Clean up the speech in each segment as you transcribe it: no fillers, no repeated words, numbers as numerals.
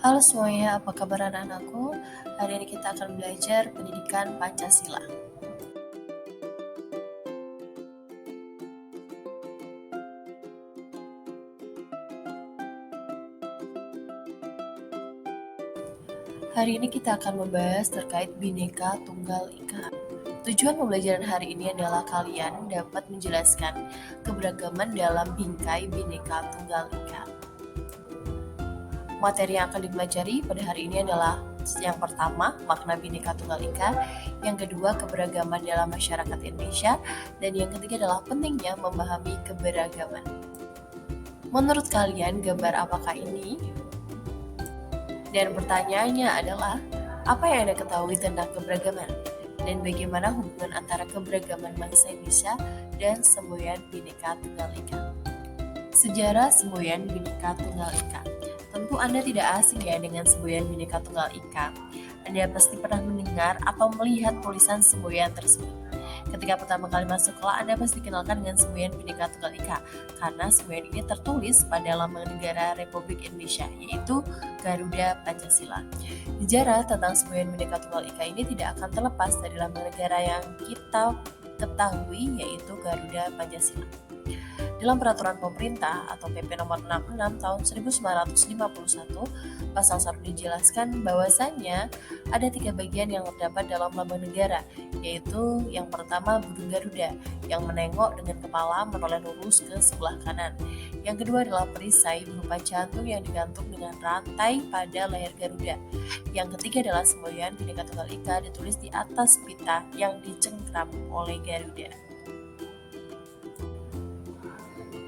Halo semuanya, apa kabar anak-anakku? Hari ini kita akan belajar pendidikan Pancasila. Hari ini kita akan membahas terkait Bhinneka Tunggal Ika. Tujuan pembelajaran hari ini adalah kalian dapat menjelaskan keberagaman dalam bingkai Bhinneka Tunggal Ika. Materi yang akan dipelajari pada hari ini adalah yang pertama, makna Bhinneka Tunggal Ika, yang kedua, keberagaman dalam masyarakat Indonesia, dan yang ketiga adalah pentingnya memahami keberagaman. Menurut kalian, gambar apakah ini? Dan pertanyaannya adalah, apa yang Anda ketahui tentang keberagaman? Dan bagaimana hubungan antara keberagaman bangsa Indonesia dan semboyan Bhinneka Tunggal Ika? Sejarah semboyan Bhinneka Tunggal Ika. Tentu Anda tidak asing ya dengan semboyan Bhinneka Tunggal Ika. Anda pasti pernah mendengar atau melihat tulisan semboyan tersebut. Ketika pertama kali masuk sekolah, Anda pasti dikenalkan dengan semboyan Bhinneka Tunggal Ika, karena semboyan ini tertulis pada lambang negara Republik Indonesia, yaitu Garuda Pancasila. Sejarah tentang semboyan Bhinneka Tunggal Ika ini tidak akan terlepas dari lambang negara yang kita ketahui, yaitu Garuda Pancasila. Dalam peraturan pemerintah atau PP nomor 66 tahun 1951, pasal 1 dijelaskan bahwasannya ada 3 bagian yang terdapat dalam lambang negara, yaitu yang pertama burung Garuda yang menengok dengan kepala menoleh lurus ke sebelah kanan. Yang kedua adalah perisai berupa jantung yang digantung dengan rantai pada leher Garuda. Yang ketiga adalah semboyan Bhinneka Tunggal Ika ditulis di atas pita yang dicengkram oleh Garuda.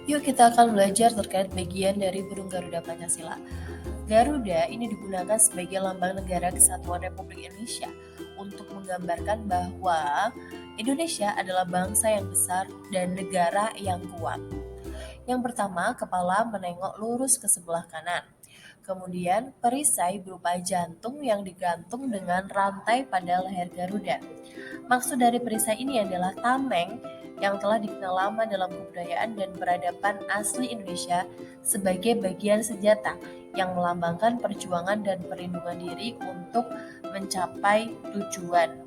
Yuk kita akan belajar terkait bagian dari burung Garuda Pancasila. Garuda ini digunakan sebagai lambang negara kesatuan Republik Indonesia untuk menggambarkan bahwa Indonesia adalah bangsa yang besar dan negara yang kuat. Yang pertama, kepala menengok lurus ke sebelah kanan. Kemudian, perisai berupa jantung yang digantung dengan rantai pada leher Garuda. Maksud dari perisai ini adalah tameng yang telah dikenal lama dalam kebudayaan dan peradaban asli Indonesia sebagai bagian senjata yang melambangkan perjuangan dan perlindungan diri untuk mencapai tujuan.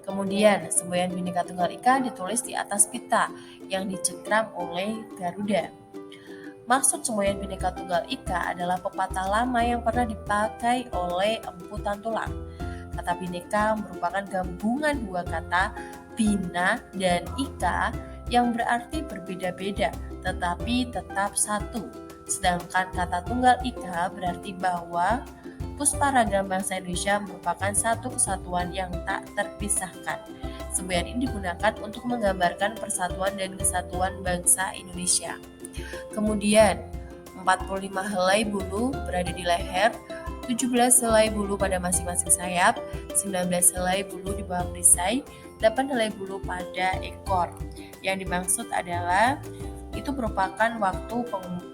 Kemudian, semboyan Bhinneka Tunggal Ika ditulis di atas pita yang dicengkram oleh Garuda. Maksud semboyan Bhinneka Tunggal Ika adalah pepatah lama yang pernah dipakai oleh Empu Tantular. Kata Bhinneka merupakan gabungan dua kata Bhina dan Ika yang berarti berbeda-beda tetapi tetap satu. Sedangkan kata Tunggal Ika berarti bahwa pusparagam bangsa Indonesia merupakan satu kesatuan yang tak terpisahkan. Semboyan ini digunakan untuk menggambarkan persatuan dan kesatuan bangsa Indonesia. Kemudian, 45 helai bulu berada di leher, 17 helai bulu pada masing-masing sayap, 19 helai bulu di bawah perisai, 8 helai bulu pada ekor. Yang dimaksud adalah itu merupakan waktu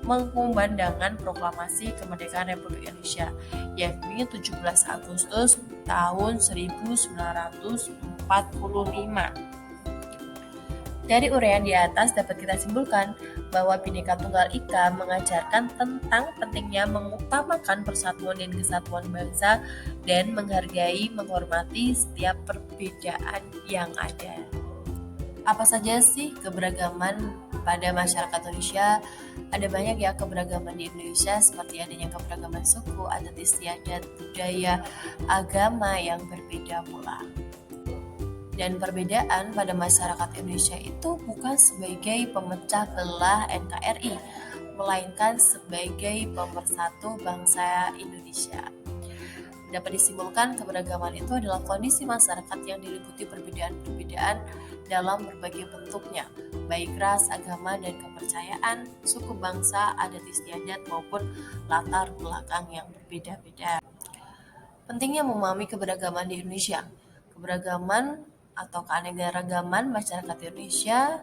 pengumbandangan proklamasi kemerdekaan Republik Indonesia, yakni 17 Agustus tahun 1945. Dari uraian di atas dapat kita simpulkan bahwa Bhinneka Tunggal Ika mengajarkan tentang pentingnya mengutamakan persatuan dan kesatuan bangsa dan menghargai, menghormati setiap perbedaan yang ada. Apa saja sih keberagaman pada masyarakat Indonesia? Ada banyak ya keberagaman di Indonesia, seperti adanya keberagaman suku, adat istiadat, budaya, agama yang berbeda pula. Dan perbedaan pada masyarakat Indonesia itu bukan sebagai pemecah belah NKRI, melainkan sebagai pemersatu bangsa Indonesia. Dapat disimpulkan keberagaman itu adalah kondisi masyarakat yang diliputi perbedaan-perbedaan dalam berbagai bentuknya, baik ras, agama, dan kepercayaan, suku bangsa, adat istiadat, maupun latar belakang yang berbeda-beda. Pentingnya memahami keberagaman di Indonesia. Keberagaman atau keanekaragaman masyarakat Indonesia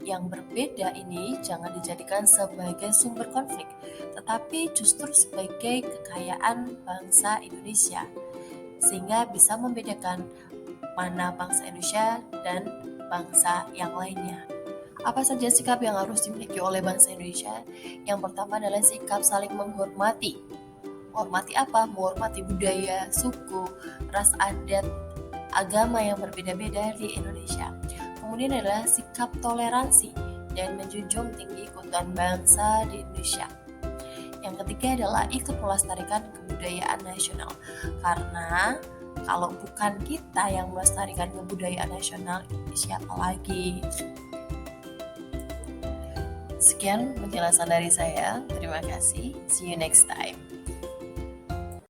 yang berbeda ini jangan dijadikan sebagai sumber konflik, tetapi justru sebagai kekayaan bangsa Indonesia, sehingga bisa membedakan mana bangsa Indonesia dan bangsa yang lainnya. Apa saja sikap yang harus dimiliki oleh bangsa Indonesia? Yang pertama adalah sikap saling menghormati. Menghormati apa? Menghormati budaya, suku, ras, adat, agama yang berbeda-beda di Indonesia. Kemudian adalah sikap toleransi dan menjunjung tinggi keutuhan bangsa di Indonesia. Yang ketiga adalah ikut melestarikan kebudayaan nasional. Karena kalau bukan kita yang melestarikan kebudayaan nasional, siapa lagi? Sekian penjelasan dari saya. Terima kasih. See you next time.